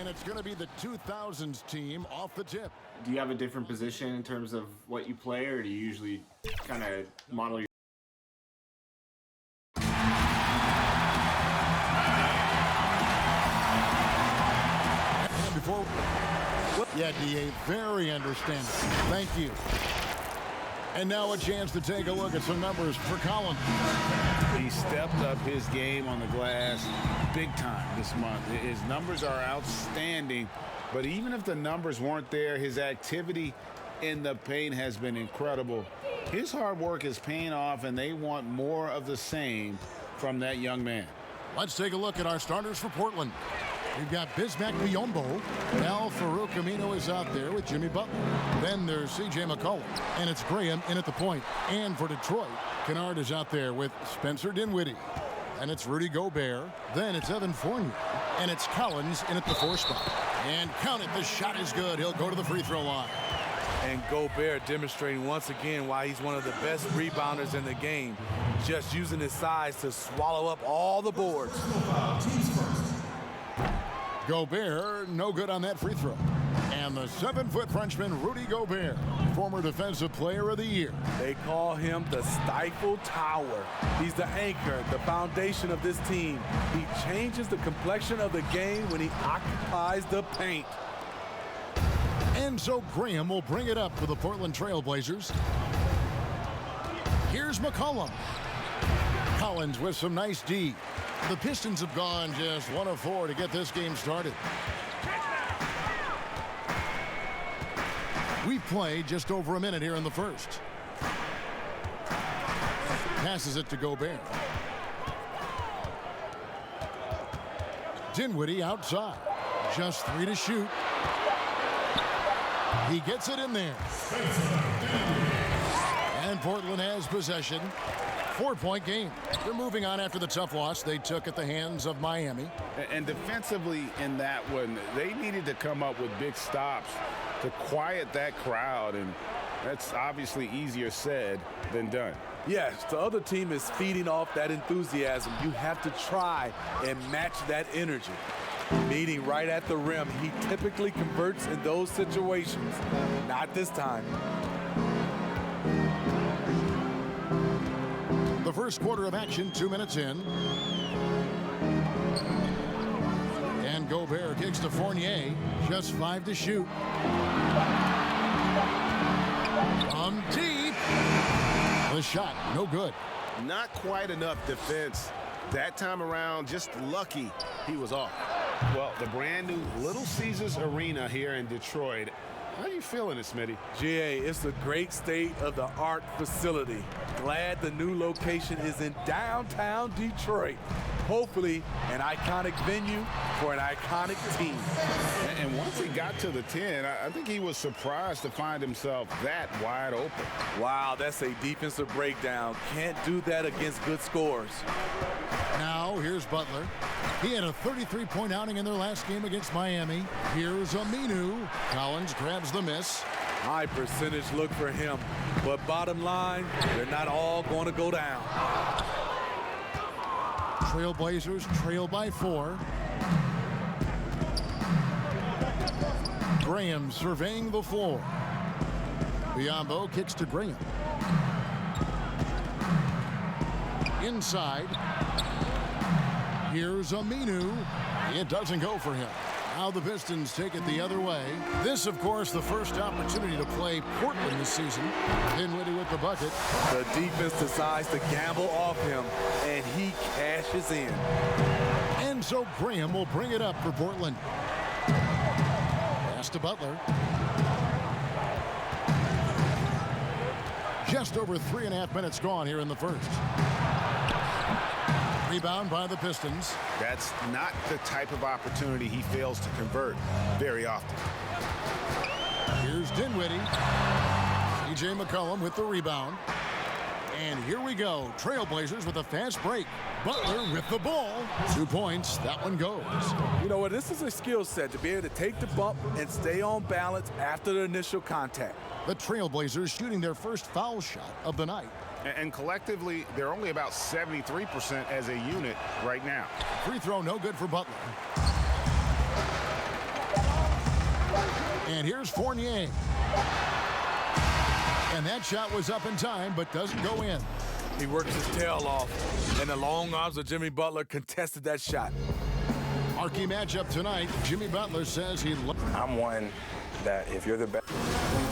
And it's going to be the 2000s team off the tip. Do you have a different position in terms of what you play, or do you usually kind of model your... And before... Yeah, DA, very understanding. Thank you. And now a chance to take a look at some numbers for Collins. He stepped up his game on the glass big time this month. His numbers are outstanding, but even if the numbers weren't there, his activity in the paint has been incredible. His hard work is paying off, and they want more of the same from that young man. Let's take a look at our starters for Portland. We've got Bismack Biyombo. Al Farouk Amino is out there with Jimmy Butler. Then there's C.J. McCollum. And it's Graham in at the point. And for Detroit, Kennard is out there with Spencer Dinwiddie. And it's Rudy Gobert. Then it's Evan Fournier. And it's Collins in at the 4 spot. And count it, the shot is good. He'll go to the free throw line. And Gobert demonstrating once again why he's one of the best rebounders in the game. Just using his size to swallow up all the boards. Gobert, no good on that free throw. And the 7-foot Frenchman, Rudy Gobert, former Defensive Player of the Year. They call him the Stifle Tower. He's the anchor, the foundation of this team. He changes the complexion of the game when he occupies the paint. And so Graham will bring it up for the Portland Trail Blazers. Here's McCollum. Collins with some nice D. The Pistons have gone just 1 of 4 to get this game started. We played just over a minute here in the first. Passes it to Gobert. Dinwiddie outside. Just 3 to shoot. He gets it in there. And Portland has possession. 4-point game. They're moving on after the tough loss they took at the hands of Miami. And defensively in that one, they needed to come up with big stops to quiet that crowd, and that's obviously easier said than done. Yes, the other team is feeding off that enthusiasm. You have to try and match that energy. Meeting right at the rim, he typically converts in those situations. Not this time. The first quarter of action, 2 minutes in. And Gobert kicks to Fournier. Just 5 to shoot. From deep. The shot, no good. Not quite enough defense. That time around, just lucky he was off. Well, the brand new Little Caesars Arena here in Detroit. How are you feeling it, Smitty? GA, it's a great state-of-the-art facility. Glad the new location is in downtown Detroit. Hopefully, an iconic venue for an iconic team. And once he got to the 10, I think he was surprised to find himself that wide open. Wow, that's a defensive breakdown. Can't do that against good scores. Now, here's Butler. He had a 33-point outing in their last game against Miami. Here's Aminu. Collins grabs the miss. High percentage look for him. But bottom line, they're not all going to go down. Trailblazers trail by 4. Graham surveying the floor. Biyombo kicks to Graham. Inside. Here's Aminu. It doesn't go for him. Now the Pistons take it the other way. This, of course, the first opportunity to play Portland this season. Dinwiddie with the bucket. The defense decides to gamble off him, and he cashes in. And so Graham will bring it up for Portland. Pass to Butler. Just over 3.5 minutes gone here in the first. Rebound by the Pistons. That's not the type of opportunity he fails to convert very often. Here's Dinwiddie. C.J. McCollum with the rebound. And here we go. Trailblazers with a fast break. Butler with the ball. 2 points. That one goes. You know what? This is a skill set to be able to take the bump and stay on balance after the initial contact. The Trailblazers shooting their first foul shot of the night. And collectively, they're only about 73% as a unit right now. Free throw no good for Butler. And here's Fournier. And that shot was up in time, but doesn't go in. He works his tail off, and the long arms of Jimmy Butler contested that shot. Marquee matchup tonight. Jimmy Butler says I'm one that if you're the best.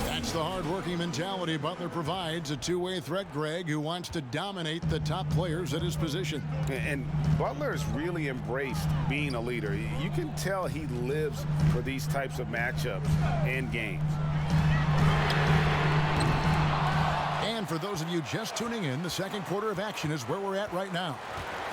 That's the hard-working mentality Butler provides. A two-way threat, Greg, who wants to dominate the top players at his position. And Butler's really embraced being a leader. You can tell he lives for these types of matchups and games. And for those of you just tuning in, the second quarter of action is where we're at right now.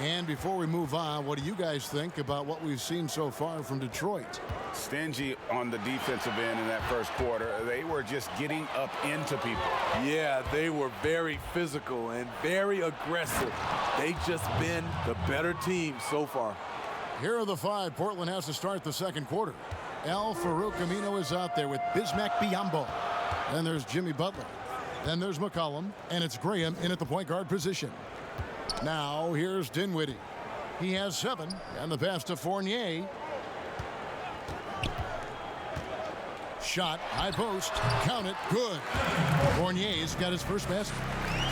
And before we move on, what do you guys think about what we've seen so far from Detroit? Stingy on the defensive end in that first quarter. They were just getting up into people. Yeah, they were very physical and very aggressive. They've just been the better team so far. Here are the five Portland has to start the second quarter. Farouk Amino is out there with Bismack Biyombo. Then there's Jimmy Butler. Then there's McCollum, and it's Graham in at the point guard position. Now here's Dinwiddie. He has 7, and the pass to Fournier. Shot, high post, count it, good. Fournier's got his first basket.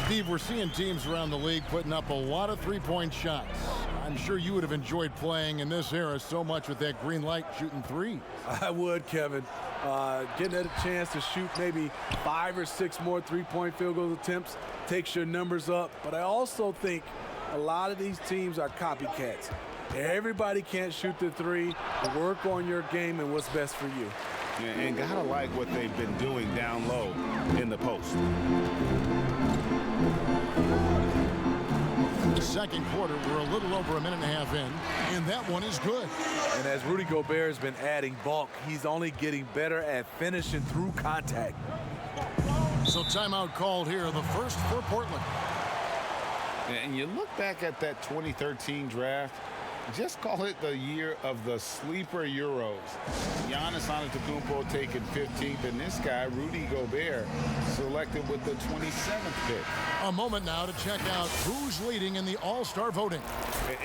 Steve, we're seeing teams around the league putting up a lot of three-point shots. I'm sure you would have enjoyed playing in this era so much with that green light shooting three. I would, Kevin. Getting a chance to shoot maybe 5 or 6 more three-point field goal attempts takes your numbers up. But I also think a lot of these teams are copycats. Everybody can't shoot the three. Work on your game and what's best for you. And gotta like what they've been doing down low in the post. Second quarter, we're a little over a minute and a half in, and that one is good. And as Rudy Gobert has been adding bulk, he's only getting better at finishing through contact. So timeout called here, the first for Portland. And you look back at that 2013 draft, just call it the year of the sleeper Euros. Giannis Antetokounmpo taken 15th, and this guy, Rudy Gobert, selected with the 27th pick. A moment now to check out who's leading in the All-Star voting.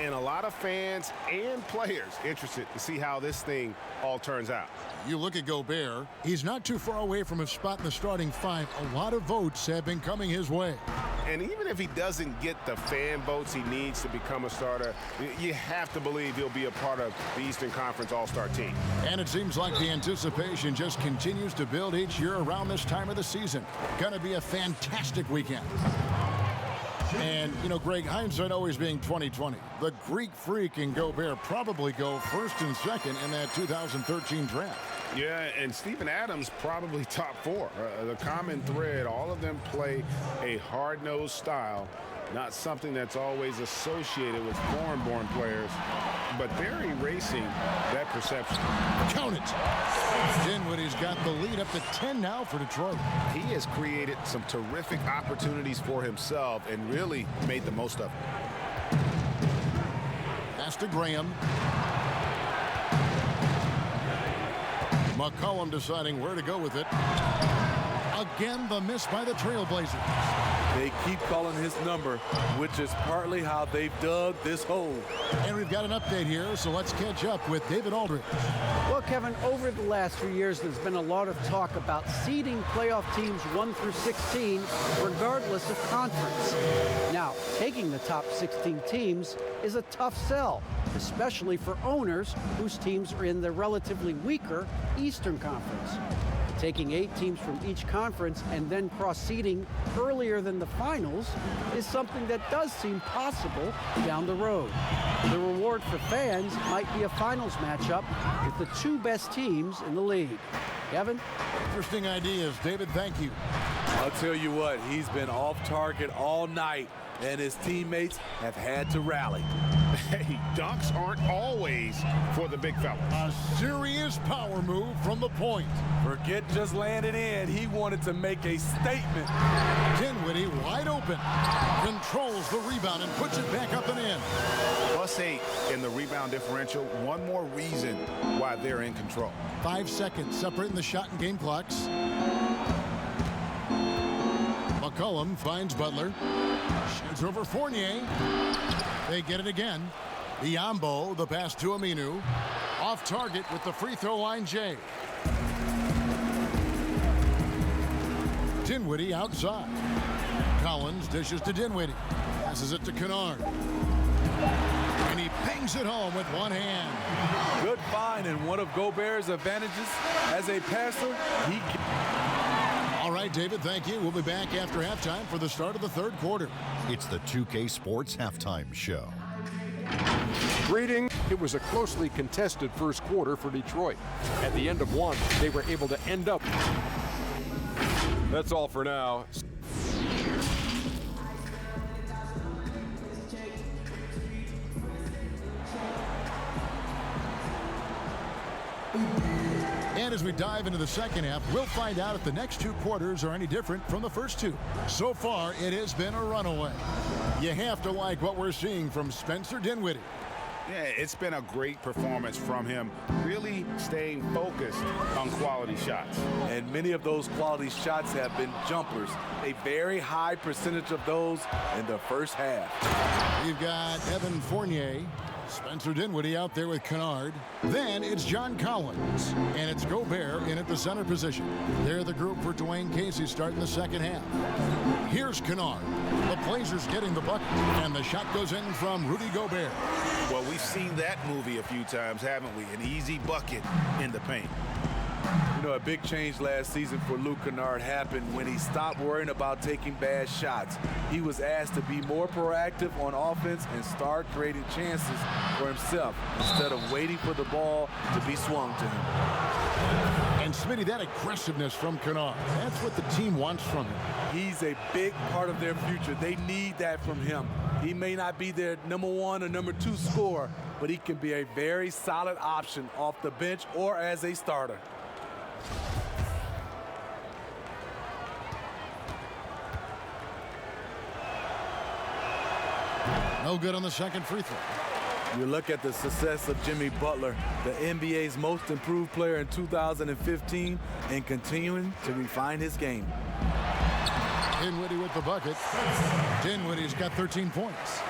And a lot of fans and players interested to see how this thing all turns out. You look at Gobert, he's not too far away from a spot in the starting 5. A lot of votes have been coming his way. And even if he doesn't get the fan votes he needs to become a starter, you have to believe he'll be a part of the Eastern Conference All-Star team. And it seems like the anticipation just continues to build each year around this time of the season. Gonna be a fantastic weekend. And, you know, Greg, hindsight always being 2020. The Greek Freak and Gobert probably go first and second in that 2013 draft. Yeah, and Steven Adams probably top 4. The common thread, all of them play a hard-nosed style, not something that's always associated with foreign-born players, but they're erasing that perception. Count it. Dinwiddie's got the lead up to 10 now for Detroit. He has created some terrific opportunities for himself and really made the most of it. Pass to Graham. McCollum deciding where to go with it. Again, the miss by the Trailblazers. They keep calling his number, which is partly how they've dug this hole. And we've got an update here, so let's catch up with David Aldridge. Well, Kevin, over the last few years, there's been a lot of talk about seeding playoff teams 1 through 16, regardless of conference. Now, taking the top 16 teams is a tough sell, especially for owners whose teams are in the relatively weaker Eastern Conference. Taking 8 teams from each conference and then cross-seeding earlier than the finals is something that does seem possible down the road. The reward for fans might be a finals matchup with the 2 best teams in the league. Kevin? Interesting ideas. David, thank you. I'll tell you what, he's been off target all night, and his teammates have had to rally. Hey, dunks aren't always for the big fella. A serious power move from the point. Forget just landing in. He wanted to make a statement. Dinwiddie wide open. Controls the rebound and puts it back up and in. +8 in the rebound differential. One more reason why they're in control. 5 seconds separating the shot and game clocks. McCollum finds Butler. Shoots over Fournier. They get it again. Biyombo, the pass to Aminu. Off target with the free throw line, Jay. Dinwiddie outside. Collins dishes to Dinwiddie. Passes it to Kennard. And he bangs it home with one hand. Good find, and one of Gobert's advantages as a passer, he can. All right, David, thank you. We'll be back after halftime for the start of the third quarter. It's the 2K Sports Halftime Show. Greetings. It was a closely contested first quarter for Detroit. At the end of one, they were able to end up. That's all for now. And as we dive into the second half, we'll find out if the next two quarters are any different from the first two. So far, it has been a runaway. You have to like what we're seeing from Spencer Dinwiddie. Yeah, it's been a great performance from him, really staying focused on quality shots. And many of those quality shots have been jumpers. A very high percentage of those in the first half. You've got Evan Fournier, Spencer Dinwiddie out there with Kennard. Then it's John Collins, and it's Gobert in at the center position. They're the group for Dwayne Casey starting the second half. Here's Kennard. The Blazers getting the bucket, and the shot goes in from Rudy Gobert. Well, we've seen that movie a few times, haven't we? An easy bucket in the paint. You know, a big change last season for Luke Kennard happened when he stopped worrying about taking bad shots. He was asked to be more proactive on offense and start creating chances for himself instead of waiting for the ball to be swung to him. And Smitty, that aggressiveness from Kennard, that's what the team wants from him. He's a big part of their future. They need that from him. He may not be their number one or number two scorer, but he can be a very solid option off the bench or as a starter. No good on the second free throw. You look at the success of Jimmy Butler, the NBA's most improved player in 2015, and continuing to refine his game. Dinwiddie with the bucket. Dinwiddie's got 13 points.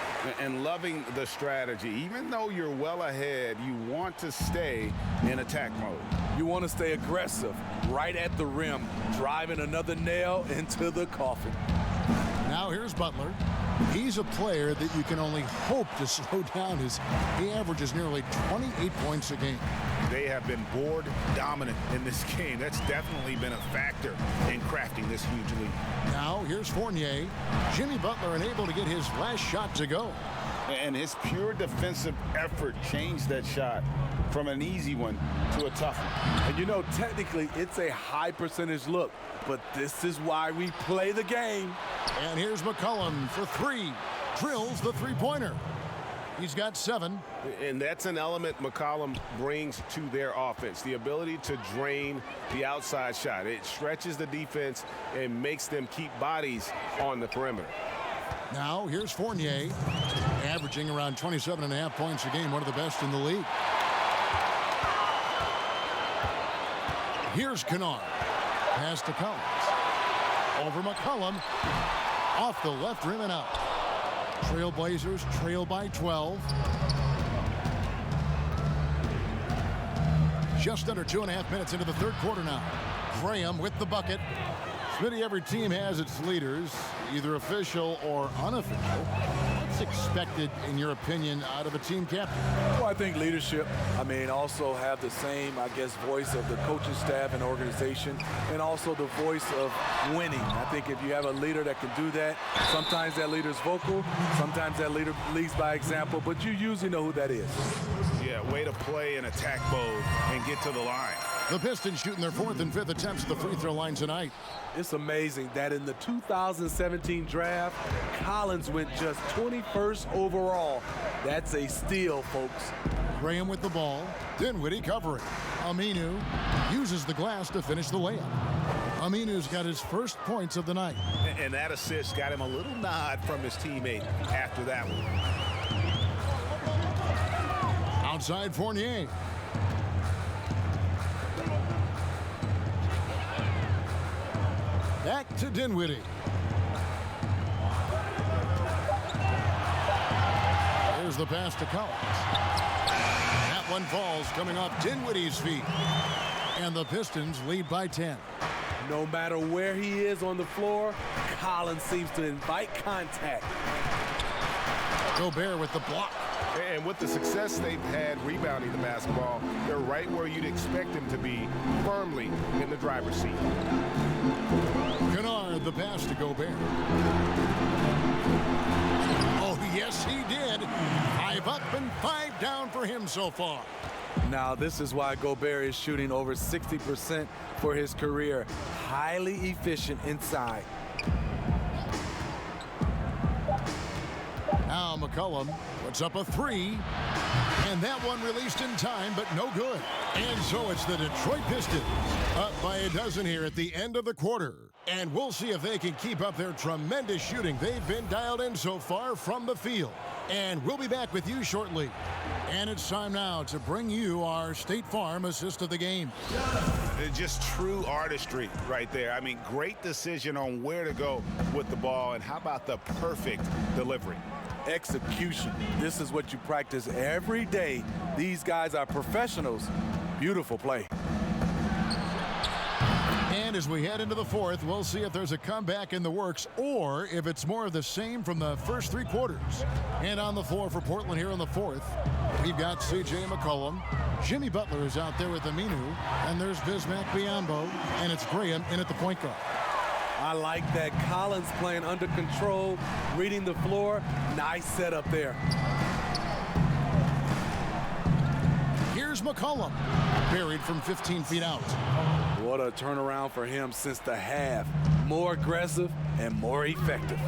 And loving the strategy. Even though you're well ahead, you want to stay in attack mode. You want to stay aggressive, right at the rim, driving another nail into the coffin. Now here's Butler. He's a player that you can only hope to slow down. He averages nearly 28 points a game. They have been board dominant in this game. That's definitely been a factor in crafting this huge lead. Now here's Fournier. Jimmy Butler unable to get his last shot to go. And his pure defensive effort changed that shot from an easy one to a tough one. And you know, technically, it's a high percentage look, but this is why we play the game. And here's McCollum for three. Drills the three-pointer. He's got 7. And that's an element McCollum brings to their offense, the ability to drain the outside shot. It stretches the defense and makes them keep bodies on the perimeter. Now here's Fournier, averaging around 27.5 points a game, one of the best in the league. Here's Kennard. Pass to Collins. Over McCollum. Off the left rim and out. Trailblazers trail by 12. Just under 2.5 minutes into the third quarter now. Graham with the bucket. Smitty, every team has its leaders, either official or unofficial. What's expected, in your opinion, out of a team captain? Well, I think leadership. I mean, also have the same, I guess, voice of the coaching staff and organization, and also the voice of winning. I think if you have a leader that can do that, sometimes that leader's vocal, sometimes that leader leads by example, but you usually know who that is. Yeah, way to play in attack mode and get to the line. The Pistons shooting their 4th and 5th attempts at the free throw line tonight. It's amazing that in the 2017 draft, Collins went just 21st overall. That's a steal, folks. Graham with the ball. Dinwiddie covering. Aminu uses the glass to finish the layup. Aminu's got his first points of the night. And that assist got him a little nod from his teammate after that one. Outside Fournier. Back to Dinwiddie. There's the pass to Collins. That one falls coming off Dinwiddie's feet. And the Pistons lead by 10. No matter where he is on the floor, Collins seems to invite contact. Gobert with the block. And with the success they've had rebounding the basketball, they're right where you'd expect them to be, firmly in the driver's seat. Kennard, the pass to Gobert. Oh, yes, he did. 5 up and 5 down for him so far. Now, this is why Gobert is shooting over 60% for his career. Highly efficient inside. Now McCollum puts up a 3. And that one released in time, but no good. And so it's the Detroit Pistons up by a dozen here at the end of the quarter. And we'll see if they can keep up their tremendous shooting they've been dialed in so far from the field. And we'll be back with you shortly. And it's time now to bring you our State Farm assist of the game. Just true artistry right there. I mean, great decision on where to go with the ball, and how about the perfect delivery? Execution. This is what you practice every day. These guys are professionals. Beautiful play. And as we head into the fourth, we'll see if there's a comeback in the works or if it's more of the same from the first 3 quarters. And on the floor for Portland here in the fourth, we've got C.J. McCollum. Jimmy Butler is out there with Aminu. And there's Bismack Biyombo. And it's Graham in at the point guard. I like that. Collins playing under control, reading the floor. Nice setup there. Here's McCollum, buried from 15 feet out. What a turnaround for him since the half. More aggressive and more effective.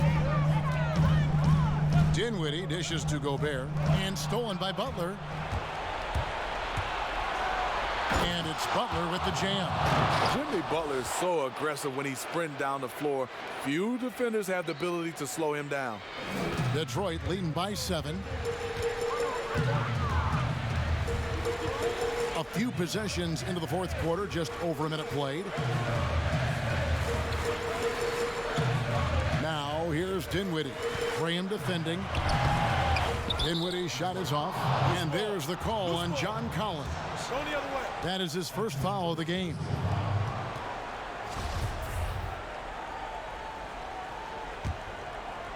Dinwiddie dishes to Gobert and stolen by Butler. And it's Butler with the jam. Jimmy Butler is so aggressive when he's sprinting down the floor. Few defenders have the ability to slow him down. Detroit leading by 7. A few possessions into the fourth quarter, just over a minute played. Now here's Dinwiddie. Graham defending. Dinwiddie's shot is off. And there's the call on John Collins. Going the other way. That is his first foul of the game.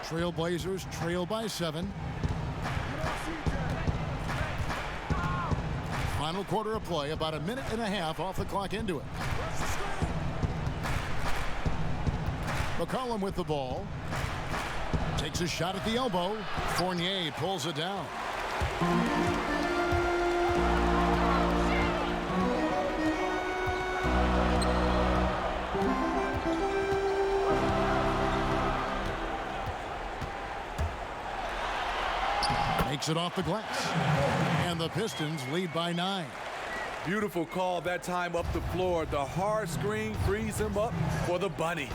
Trailblazers trail by 7. Final quarter of play, about a minute and a half off the clock into it. McCollum with the ball. Takes a shot at the elbow. Fournier pulls it down. Makes it off the glass. And the Pistons lead by 9. Beautiful call that time up the floor. The hard screen frees him up for the bunny.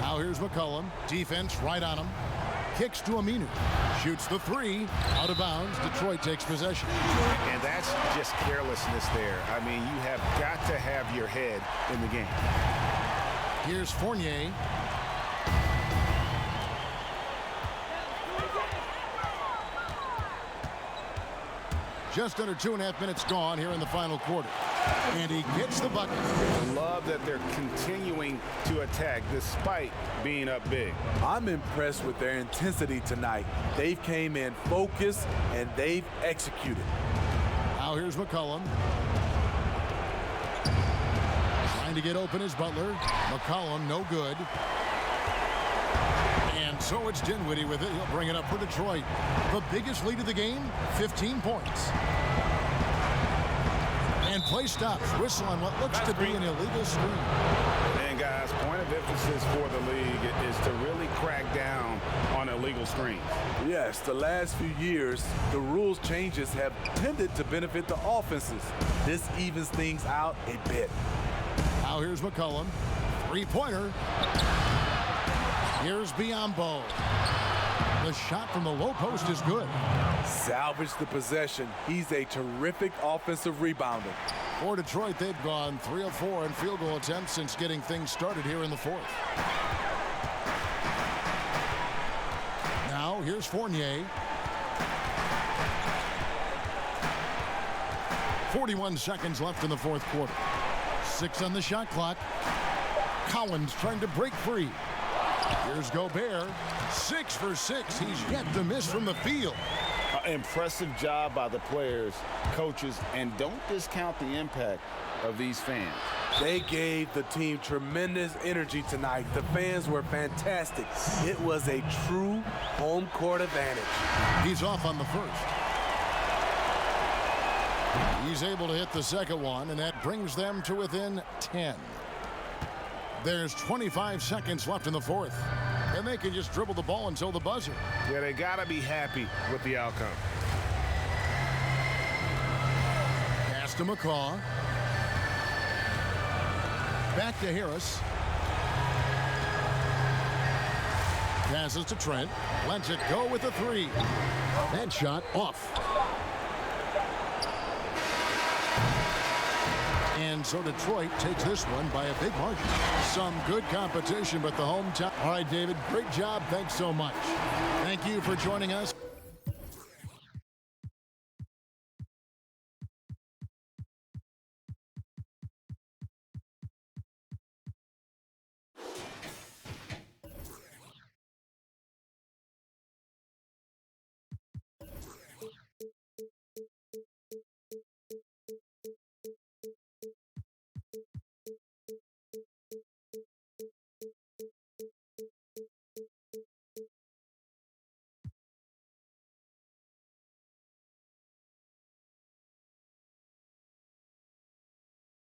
Now here's McCollum. Defense right on him. Kicks to Aminu. Shoots the 3. Out of bounds. Detroit takes possession. And that's just carelessness there. I mean, you have got to have your head in the game. Here's Fournier. Just under 2.5 minutes gone here in the final quarter. And he gets the bucket. Love that they're continuing to attack despite being up big. I'm impressed with their intensity tonight. They've came in focused and they've executed. Now here's McCollum. Trying to get open is Butler. McCollum no good. And so it's Dinwiddie with it. He'll bring it up for Detroit. The biggest lead of the game, 15 points. And play stops. Whistle on what looks to be an illegal screen. And guys, point of emphasis for the league is to really crack down on illegal screens. Yes, the last few years, the rules changes have tended to benefit the offenses. This evens things out a bit. Now here's McCollum. Three-pointer. Here's Biyombo. The shot from the low post is good. Salvage the possession. He's a terrific offensive rebounder. For Detroit, they've gone 3 of 4 in field goal attempts since getting things started here in the fourth. Now here's Fournier. 41 seconds left in the fourth quarter. 6 on the shot clock. Collins trying to break free. Here's Gobert. 6 for 6. He's yet to miss from the field. Impressive job by the players, coaches, and don't discount the impact of these fans. They gave the team tremendous energy tonight. The fans were fantastic. It was a true home court advantage. He's off on the first. He's able to hit the second one, and that brings them to within 10. There's 25 seconds left in the fourth, and they can just dribble the ball until the buzzer. Yeah, they got to be happy with the outcome. Pass to McCaw. Back to Harris. Passes to Trent. Lets it go with a 3. That shot off. And so Detroit takes this one by a big margin. Some good competition, but the hometown. All right, David, great job. Thanks so much. Thank you for joining us.